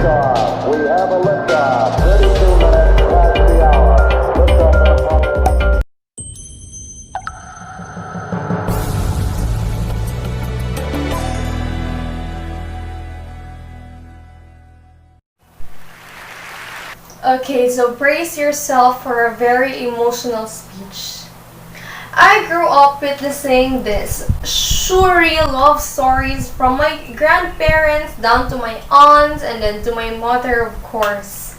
liftoff. We have a liftoff. 32 minutes past the hour. Liftoff on Apollo. Okay, so brace yourself for a very emotional speech. I grew up witnessing this surreal love stories from my grandparents down to my aunts and then to my mother, of course.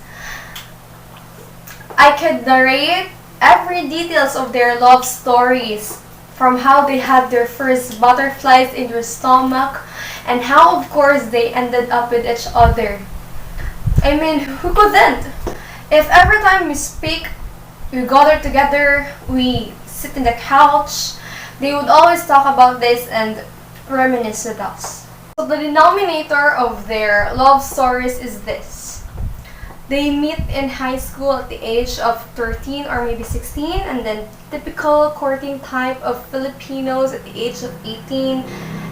I could narrate every details of their love stories, from how they had their first butterflies in their stomach and how, of course, they ended up with each other. I mean, who couldn't? If every time we speak, we gather together, we sit in the couch, they would always talk about this and reminisce with us. So the denominator of their love stories is this. They meet in high school at the age of 13 or maybe 16, and then typical courting type of Filipinos at the age of 18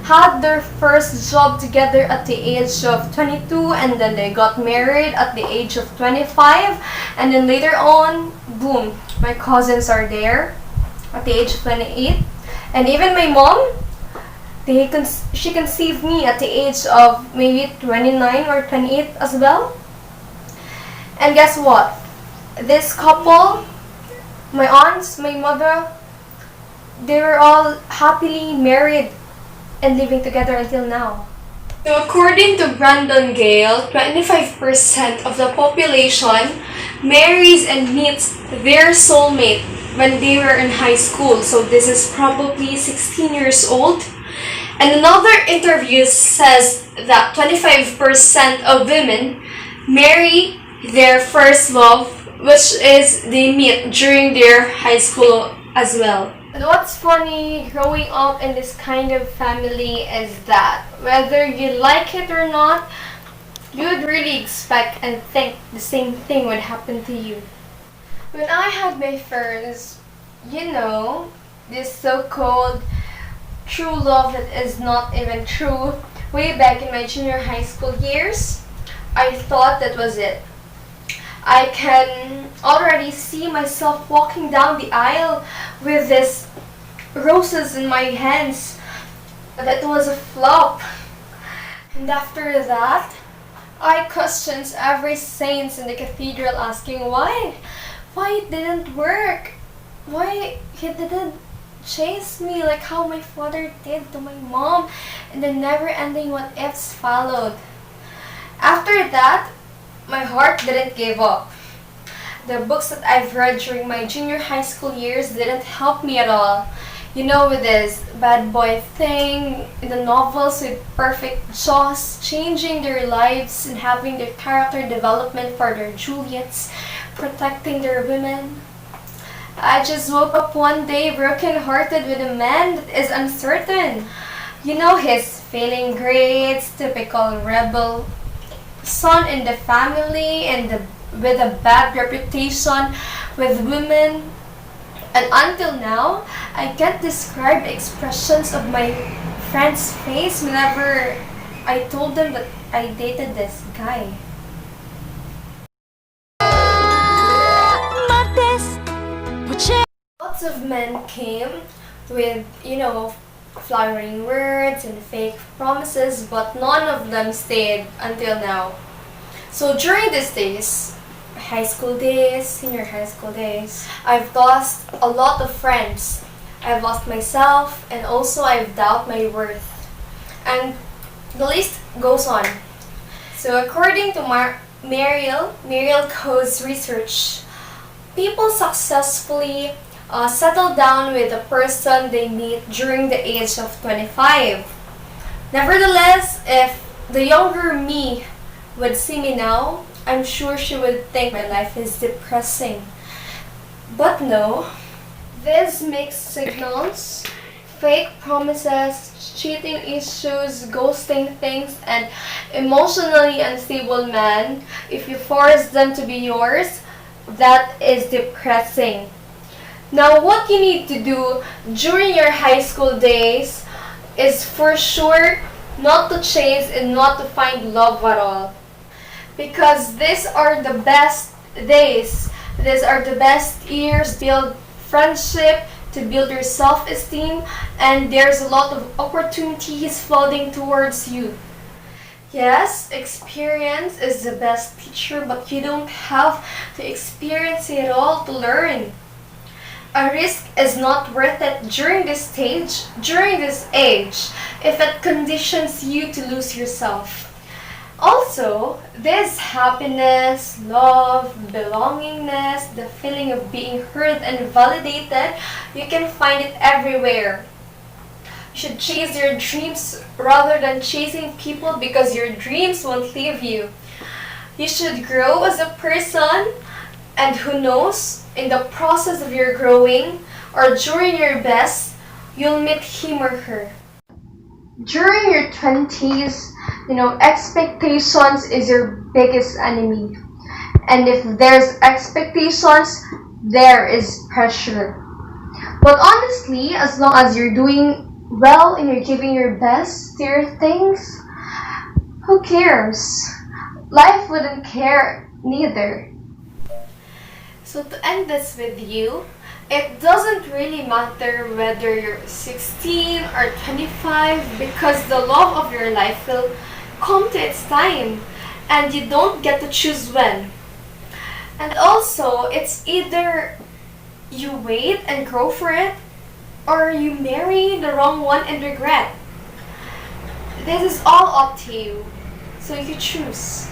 had their first job together at the age of 22, and then they got married at the age of 25, and then later on, boom, my cousins are there at the age of 28, and even my mom, she conceived me at the age of maybe 29 or 28 as well. And guess what? This couple, my aunts, my mother, they were all happily married and living together until now. So according to Brandon Gale, 25% of the population marries and meets their soulmate when they were in high school. So this is probably 16 years old. And another interview says that 25% of women marry their first love, which is they meet during their high school as well. And what's funny growing up in this kind of family is that whether you like it or not, you would really expect and think the same thing would happen to you. When I had my first, this so-called true love that is not even true, way back in my junior high school years, I thought that was it. I can already see myself walking down the aisle with these roses in my hands. That was a flop. And after that, I questioned every saint in the cathedral asking why it didn't work. Why he didn't chase me like how my father did to my mom, and the never-ending what ifs followed. After that, my heart didn't give up. The books that I've read during my junior high school years didn't help me at all. With this bad boy thing, in the novels with perfect jaws, changing their lives and having their character development for their Juliets, protecting their women. I just woke up one day broken-hearted with a man that is uncertain. His failing grades, typical rebel son in the family, and with a bad reputation with women. And until now, I can't describe the expressions of my friend's face whenever I told them that I dated this guy. Lots of men came with, flattering words and fake promises, but none of them stayed until now. So during these days, high school days, senior high school days, I've lost a lot of friends. I've lost myself, and also I've doubted my worth. And the list goes on. So according to Mariel Co's research, people successfully settle down with a person they meet during the age of 25. Nevertheless, if the younger me would see me now, I'm sure she would think my life is depressing. But no, these mixed signals, fake promises, cheating issues, ghosting things, and emotionally unstable men, if you force them to be yours, that is depressing. Now, what you need to do during your high school days is for sure not to chase and not to find love at all. Because these are the best days. These are the best years to build friendship, to build your self-esteem, and there's a lot of opportunities flooding towards you. Yes, experience is the best teacher, but you don't have to experience it all to learn. A risk is not worth it during this stage, during this age, if it conditions you to lose yourself. Also, this happiness, love, belongingness, the feeling of being heard and validated, you can find it everywhere. You should chase your dreams rather than chasing people because your dreams won't leave you. You should grow as a person, and who knows, in the process of your growing or during your best, you'll meet him or her. During your 20s, expectations is your biggest enemy. And if there's expectations, there is pressure. But honestly, as long as you're doing well and you're giving your best to your things, who cares? Life wouldn't care neither. So to end this with you, it doesn't really matter whether you're 16 or 25 because the love of your life will come to its time and you don't get to choose when. And also, it's either you wait and grow for it or you marry the wrong one and regret. This is all up to you. So you choose.